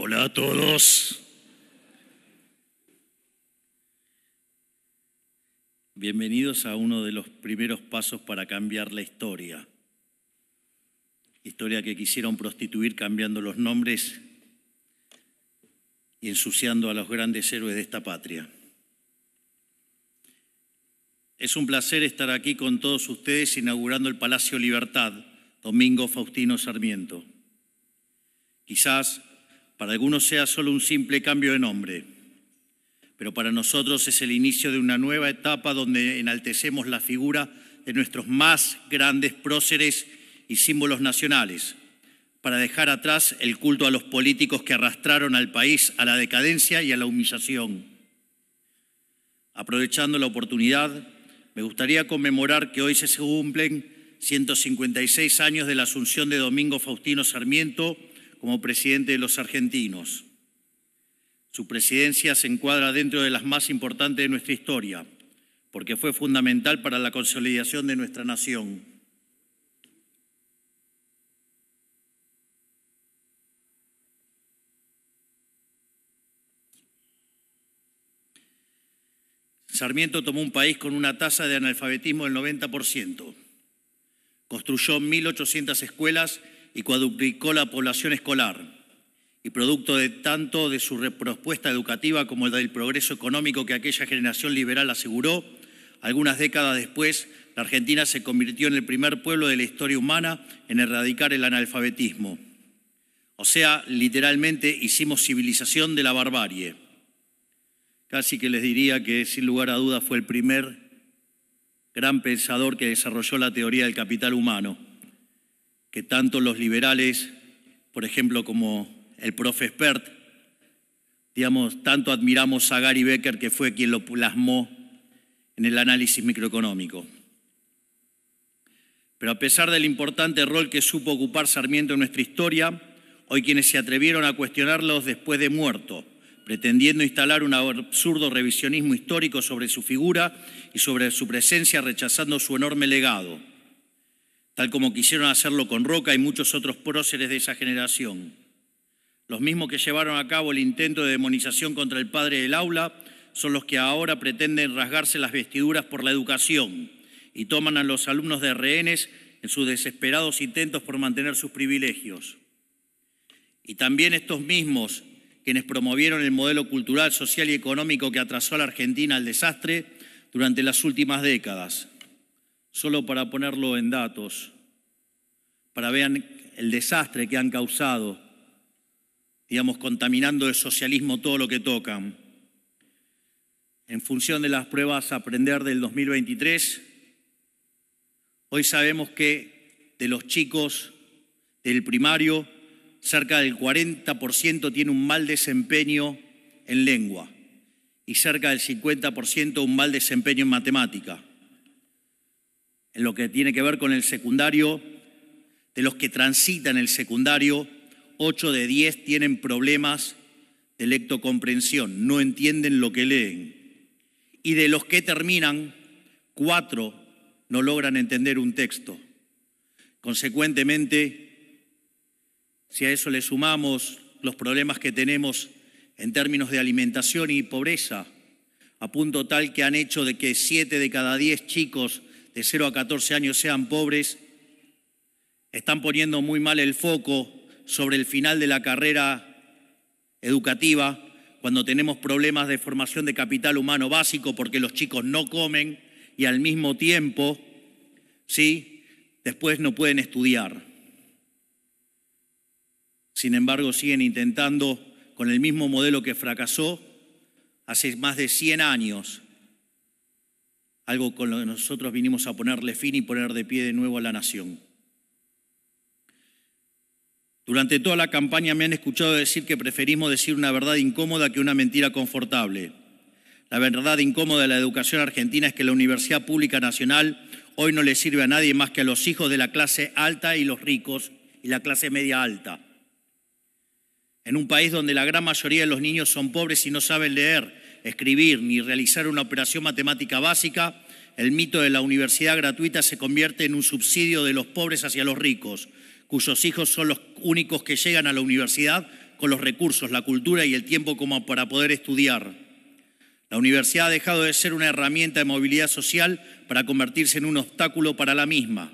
Hola a todos. Bienvenidos a uno de los primeros pasos para cambiar la historia. Historia que quisieron prostituir cambiando los nombres y ensuciando a los grandes héroes de esta patria. Es un placer estar aquí con todos ustedes inaugurando el Palacio Libertad, Domingo Faustino Sarmiento. Quizás para algunos sea solo un simple cambio de nombre, pero para nosotros es el inicio de una nueva etapa donde enaltecemos la figura de nuestros más grandes próceres y símbolos nacionales, para dejar atrás el culto a los políticos que arrastraron al país a la decadencia y a la humillación. Aprovechando la oportunidad, me gustaría conmemorar que hoy se cumplen 156 años de la asunción de Domingo Faustino Sarmiento como presidente de los argentinos. Su presidencia se encuadra dentro de las más importantes de nuestra historia, porque fue fundamental para la consolidación de nuestra nación. Sarmiento tomó un país con una tasa de analfabetismo del 90%. Construyó 1.800 escuelas y cuadruplicó la población escolar. Y producto de tanto de su propuesta educativa como del progreso económico que aquella generación liberal aseguró, algunas décadas después, la Argentina se convirtió en el primer pueblo de la historia humana en erradicar el analfabetismo. O sea, literalmente hicimos civilización de la barbarie. Casi que les diría que, sin lugar a dudas, fue el primer gran pensador que desarrolló la teoría del capital humano, que tanto los liberales, por ejemplo, como el profe Espert, tanto admiramos a Gary Becker, que fue quien lo plasmó en el análisis microeconómico. Pero a pesar del importante rol que supo ocupar Sarmiento en nuestra historia, hoy quienes se atrevieron a cuestionarlos después de muerto, pretendiendo instalar un absurdo revisionismo histórico sobre su figura y sobre su presencia, rechazando su enorme legado, tal como quisieron hacerlo con Roca y muchos otros próceres de esa generación. Los mismos que llevaron a cabo el intento de demonización contra el padre del aula son los que ahora pretenden rasgarse las vestiduras por la educación y toman a los alumnos de rehenes en sus desesperados intentos por mantener sus privilegios. Y también estos mismos quienes promovieron el modelo cultural, social y económico que atrasó a la Argentina al desastre durante las últimas décadas. Solo para ponerlo en datos, para vean el desastre que han causado, contaminando el socialismo todo lo que tocan. En función de las pruebas a aprender del 2023, hoy sabemos que de los chicos del primario, cerca del 40% tiene un mal desempeño en lengua y cerca del 50% un mal desempeño en matemática. En lo que tiene que ver con el secundario, de los que transitan el secundario, 8 de 10 tienen problemas de lectocomprensión, no entienden lo que leen. Y de los que terminan, 4 no logran entender un texto. Consecuentemente, si a eso le sumamos los problemas que tenemos en términos de alimentación y pobreza, a punto tal que han hecho de que 7 de cada 10 chicos de 0 a 14 años sean pobres, están poniendo muy mal el foco sobre el final de la carrera educativa, cuando tenemos problemas de formación de capital humano básico porque los chicos no comen y al mismo tiempo, después no pueden estudiar. Sin embargo, siguen intentando, con el mismo modelo que fracasó hace más de 100 años, algo con lo que nosotros vinimos a ponerle fin y poner de pie de nuevo a la nación. Durante toda la campaña me han escuchado decir que preferimos decir una verdad incómoda que una mentira confortable. La verdad incómoda de la educación argentina es que la Universidad Pública Nacional hoy no le sirve a nadie más que a los hijos de la clase alta y los ricos y la clase media alta. En un país donde la gran mayoría de los niños son pobres y no saben leer, escribir ni realizar una operación matemática básica, el mito de la universidad gratuita se convierte en un subsidio de los pobres hacia los ricos, cuyos hijos son los únicos que llegan a la universidad con los recursos, la cultura y el tiempo como para poder estudiar. La universidad ha dejado de ser una herramienta de movilidad social para convertirse en un obstáculo para la misma.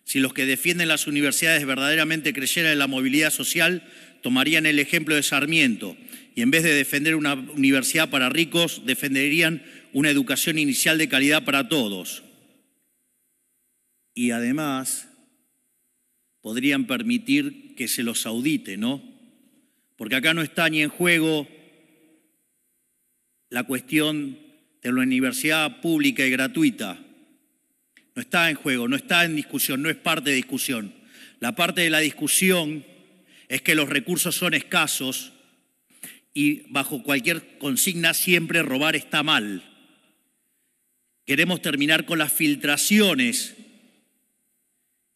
Si los que defienden las universidades verdaderamente creyeran en la movilidad social, tomarían el ejemplo de Sarmiento y en vez de defender una universidad para ricos, defenderían una educación inicial de calidad para todos. Y además podrían permitir que se los audite, ¿no? Porque acá no está ni en juego la cuestión de la universidad pública y gratuita. No está en juego, no está en discusión, no es parte de discusión. La parte de la discusión es que los recursos son escasos y bajo cualquier consigna siempre robar está mal. Queremos terminar con las filtraciones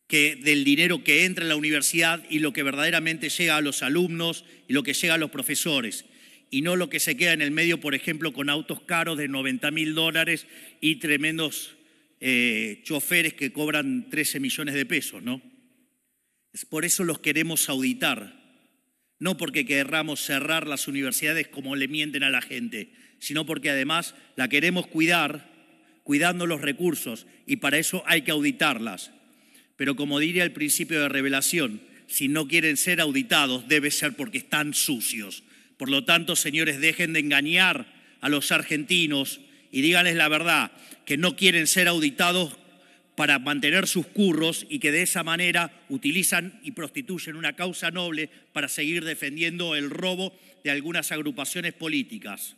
del dinero que entra en la universidad y lo que verdaderamente llega a los alumnos y lo que llega a los profesores, y no lo que se queda en el medio, por ejemplo, con autos caros de $90.000 y tremendos choferes que cobran 13 millones de pesos, ¿no? Por eso los queremos auditar, no porque querramos cerrar las universidades como le mienten a la gente, sino porque además la queremos cuidar, cuidando los recursos, y para eso hay que auditarlas. Pero como diría el principio de revelación, si no quieren ser auditados, debe ser porque están sucios. Por lo tanto, señores, dejen de engañar a los argentinos y díganles la verdad, que no quieren ser auditados para mantener sus curros y que de esa manera utilizan y prostituyen una causa noble para seguir defendiendo el robo de algunas agrupaciones políticas.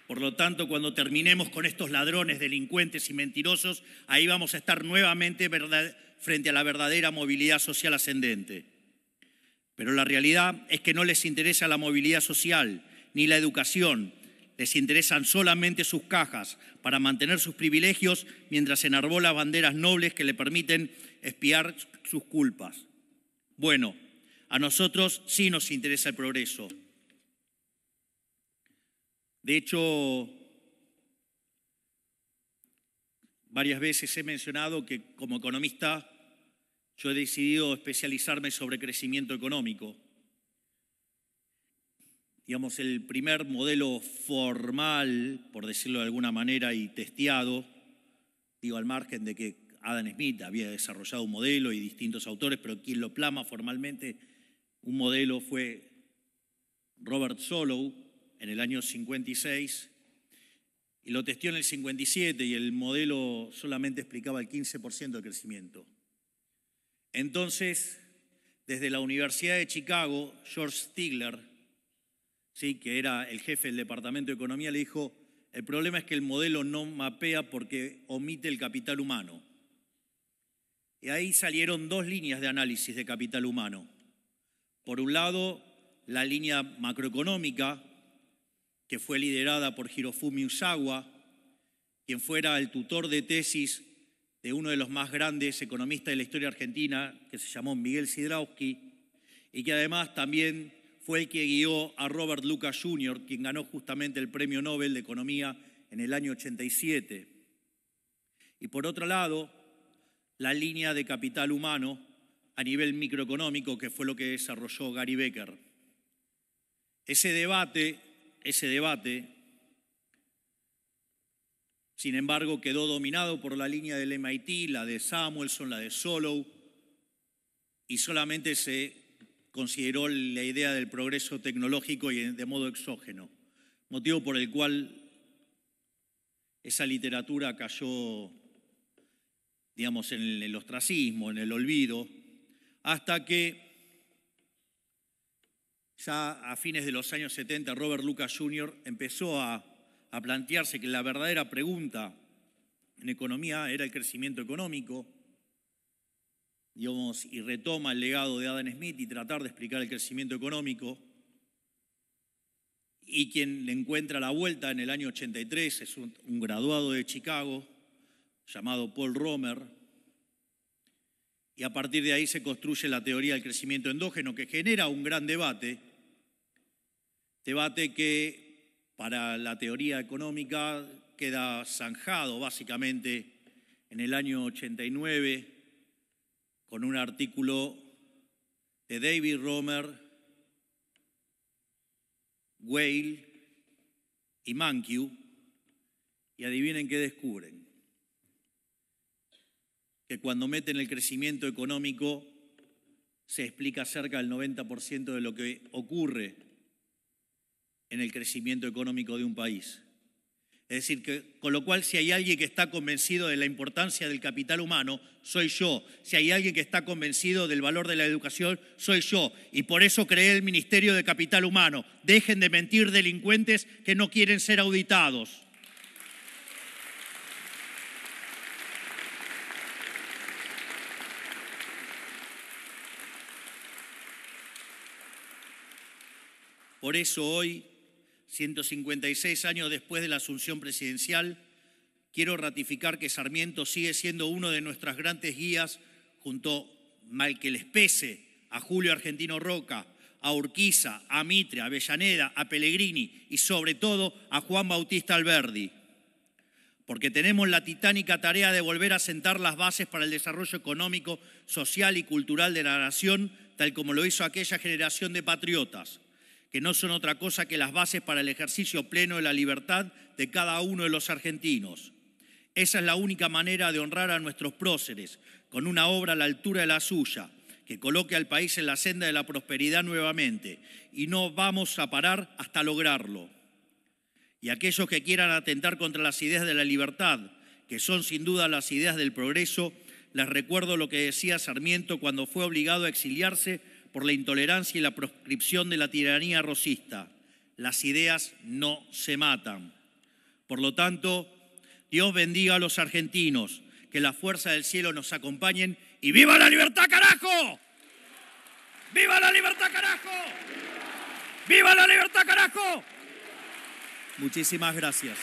Por lo tanto, cuando terminemos con estos ladrones, delincuentes y mentirosos, ahí vamos a estar nuevamente frente a la verdadera movilidad social ascendente. Pero la realidad es que no les interesa la movilidad social ni la educación. Les interesan solamente sus cajas para mantener sus privilegios mientras enarbolan banderas nobles que le permiten expiar sus culpas. Bueno, a nosotros sí nos interesa el progreso. De hecho, varias veces he mencionado que como economista yo he decidido especializarme sobre crecimiento económico. Digamos, el primer modelo formal, por decirlo de alguna manera, y testeado, digo al margen de que Adam Smith había desarrollado un modelo y distintos autores, pero quien lo plasma formalmente un modelo fue Robert Solow, en el año 56, y lo testeó en el 57 y el modelo solamente explicaba el 15% de crecimiento. Entonces, desde la Universidad de Chicago, George Stigler, ¿sí?, que era el jefe del Departamento de Economía, le dijo, el problema es que el modelo no mapea porque omite el capital humano. Y ahí salieron dos líneas de análisis de capital humano. Por un lado, la línea macroeconómica, que fue liderada por Hirofumi Usawa, quien fuera el tutor de tesis de uno de los más grandes economistas de la historia argentina, que se llamó Miguel Sidrowski, y que además también fue el que guió a Robert Lucas Jr., quien ganó justamente el Premio Nobel de Economía en el año 87. Y por otro lado, la línea de capital humano a nivel microeconómico, que fue lo que desarrolló Gary Becker. Ese debate, sin embargo, quedó dominado por la línea del MIT, la de Samuelson, la de Solow, y solamente se consideró la idea del progreso tecnológico y de modo exógeno, motivo por el cual esa literatura cayó, digamos, en el ostracismo, en el olvido, hasta que ya a fines de los años 70, Robert Lucas Jr. empezó a plantearse que la verdadera pregunta en economía era el crecimiento económico, digamos, y retoma el legado de Adam Smith y tratar de explicar el crecimiento económico. Y quien le encuentra la vuelta en el año 83 es un graduado de Chicago llamado Paul Romer, y a partir de ahí se construye la teoría del crecimiento endógeno, que genera un gran debate que para la teoría económica queda zanjado básicamente en el año 89 con un artículo de David Romer, Weil y Mankiw, y adivinen qué descubren. Que cuando meten el crecimiento económico se explica cerca del 90% de lo que ocurre en el crecimiento económico de un país. Es decir, que, con lo cual si hay alguien que está convencido de la importancia del capital humano, soy yo. Si hay alguien que está convencido del valor de la educación, soy yo. Y por eso creé el Ministerio de Capital Humano. Dejen de mentir delincuentes que no quieren ser auditados. Por eso hoy, 156 años después de la asunción presidencial, quiero ratificar que Sarmiento sigue siendo uno de nuestras grandes guías junto, mal que les pese, a Julio Argentino Roca, a Urquiza, a Mitre, a Avellaneda, a Pellegrini y sobre todo a Juan Bautista Alberdi. Porque tenemos la titánica tarea de volver a sentar las bases para el desarrollo económico, social y cultural de la nación, tal como lo hizo aquella generación de patriotas, que no son otra cosa que las bases para el ejercicio pleno de la libertad de cada uno de los argentinos. Esa es la única manera de honrar a nuestros próceres, con una obra a la altura de la suya, que coloque al país en la senda de la prosperidad nuevamente, y no vamos a parar hasta lograrlo. Y aquellos que quieran atentar contra las ideas de la libertad, que son sin duda las ideas del progreso, les recuerdo lo que decía Sarmiento cuando fue obligado a exiliarse por la intolerancia y la proscripción de la tiranía rosista. Las ideas no se matan. Por lo tanto, Dios bendiga a los argentinos, que la fuerza del cielo nos acompañen y ¡viva la libertad, carajo! ¡Viva la libertad, carajo! ¡Viva la libertad, carajo! Muchísimas gracias.